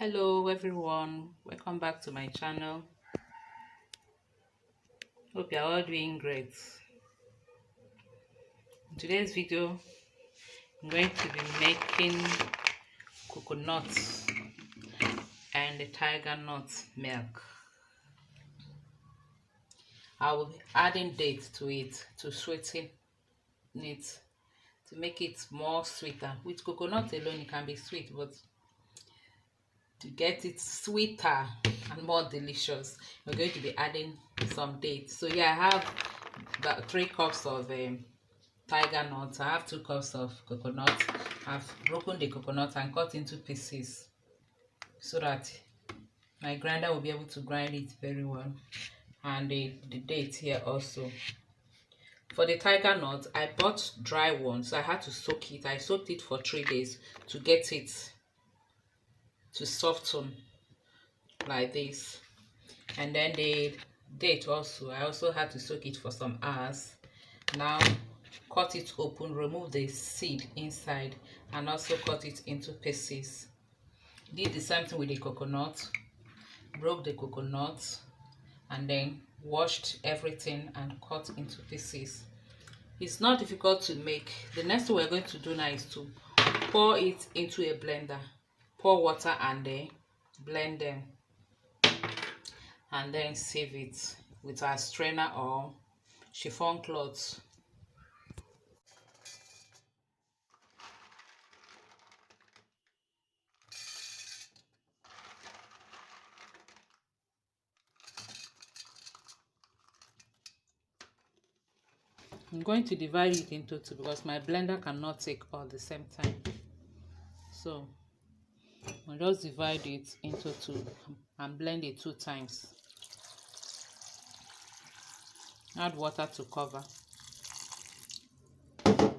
Hello everyone, welcome back to my channel. Hope you're all doing great. In today's video, I'm going to be making coconut and the tiger nut milk. I will be adding dates to it to sweeten it, to make it more sweeter. With coconut alone it can be sweet, but to get it sweeter and more delicious, we're going to be adding some dates. So yeah, I have about 3 cups of tiger nuts. I have 2 cups of coconut. I've broken the coconut and cut into pieces so that my grinder will be able to grind it very well. And the dates here also. For the tiger nut, I bought dry ones, so I had to soak it. I soaked it for 3 days to get it to soften like this. And then the date also, I also had to soak it for some hours. Now cut it open, remove the seed inside, and also cut it into pieces. Did the same thing with the coconut. Broke the coconut and then washed everything and cut into pieces. It's not difficult to make. The next thing we're going to do now is to pour it into a blender. Pour water and then blend them, and then sieve it with a strainer or chiffon cloth. I'm going to divide it into 2 because my blender cannot take all at the same time. So I'll just divide it into 2 and blend it 2 times. Add water to cover the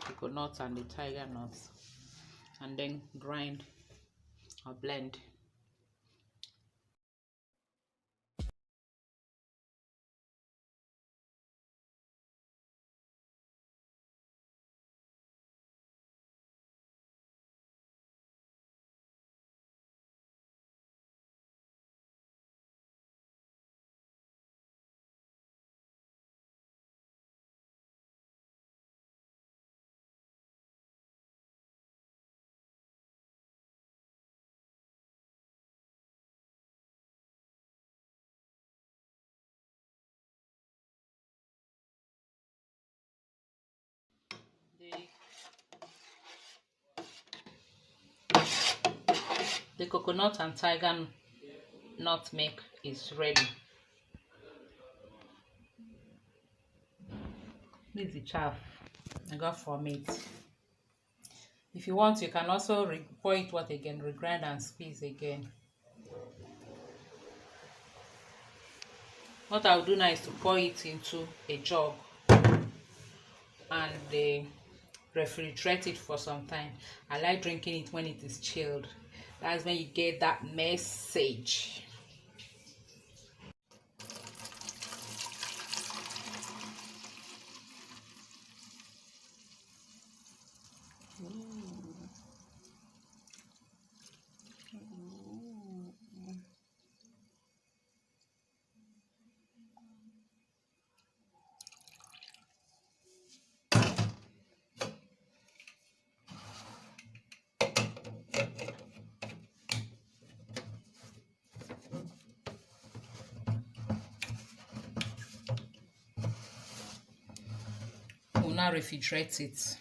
coconut and the tiger nuts, and then grind or blend. The coconut and tiger nut milk is ready. This is the chaff I got from it. If you want, you can also pour it what again, regrind and squeeze again. What I'll do now is to pour it into a jug and refrigerate it for some time. I like drinking it when it is chilled. That's when you get that message. We'll now refrigerate it.